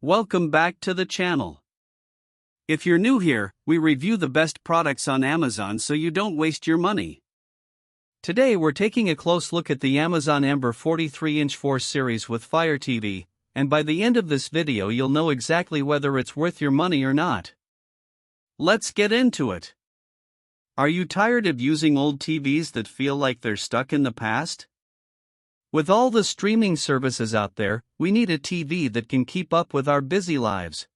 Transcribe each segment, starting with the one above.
Welcome back to the channel. If you're new here, we review the best products on Amazon so you don't waste your money. Today we're taking a close look at the Amazon EMBER 43-inch 4 series with Fire TV, and by the end of this video you'll know exactly whether it's worth your money or not. Let's get into it. Are you tired of using old TVs that feel like they're stuck in the past? With all the streaming services out there, we need a TV that can keep up with our busy lives.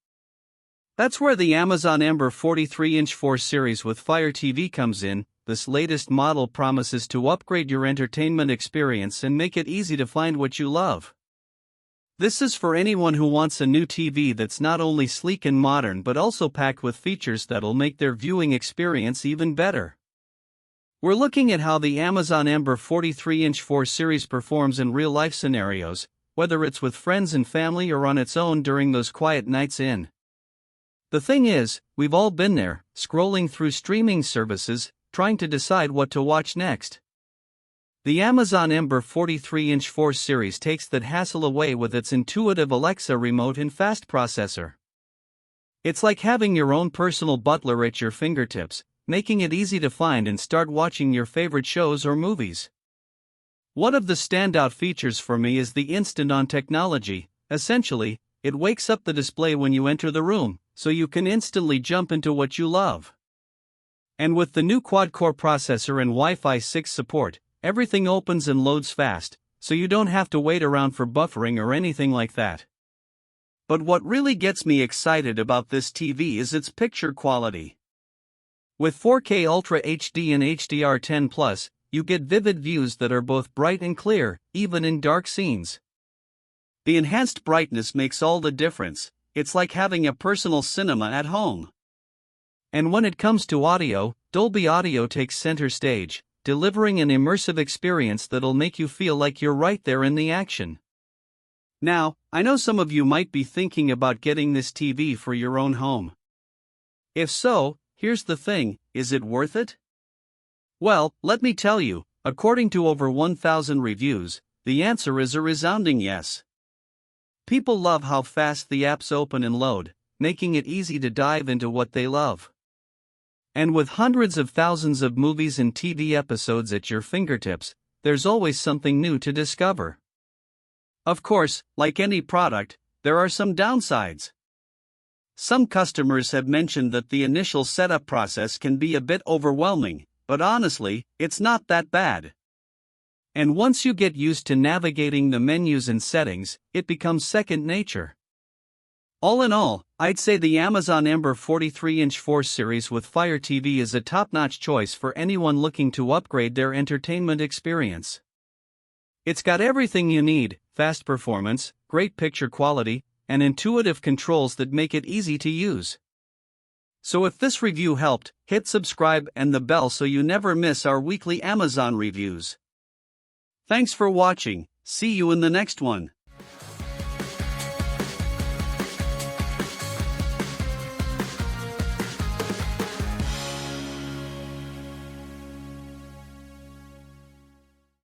That's where the Amazon EMBER 43-inch 4 series with Fire TV comes in. This latest model promises to upgrade your entertainment experience and make it easy to find what you love. This is for anyone who wants a new TV that's not only sleek and modern but also packed with features that'll make their viewing experience even better. We're looking at how the Amazon EMBER 43-inch 4 series performs in real-life scenarios, whether it's with friends and family or on its own during those quiet nights in. The thing is, we've all been there, scrolling through streaming services, trying to decide what to watch next. The Amazon EMBER 43-inch 4 series takes that hassle away with its intuitive Alexa remote and fast processor. It's like having your own personal butler at your fingertips, making it easy to find and start watching your favorite shows or movies. One of the standout features for me is the instant-on technology. Essentially, it wakes up the display when you enter the room, so you can instantly jump into what you love. And with the new quad-core processor and Wi-Fi 6 support, everything opens and loads fast, so you don't have to wait around for buffering or anything like that. But what really gets me excited about this TV is its picture quality. With 4K Ultra HD and HDR10+, you get vivid views that are both bright and clear, even in dark scenes. The enhanced brightness makes all the difference. It's like having a personal cinema at home. And when it comes to audio, Dolby Audio takes center stage, delivering an immersive experience that'll make you feel like you're right there in the action. Now, I know some of you might be thinking about getting this TV for your own home. If so, here's the thing, is it worth it? Well, let me tell you, according to over 1,000 reviews, the answer is a resounding yes. People love how fast the apps open and load, making it easy to dive into what they love. And with hundreds of thousands of movies and TV episodes at your fingertips, there's always something new to discover. Of course, like any product, there are some downsides. Some customers have mentioned that the initial setup process can be a bit overwhelming, but honestly, it's not that bad. And once you get used to navigating the menus and settings, it becomes second nature. All in all, I'd say the Amazon EMBER 43-inch 4 series with Fire TV is a top-notch choice for anyone looking to upgrade their entertainment experience. It's got everything you need: fast performance, great picture quality, and intuitive controls that make it easy to use. So if this review helped, hit subscribe and the bell so you never miss our weekly Amazon reviews. Thanks for watching. See you in the next one.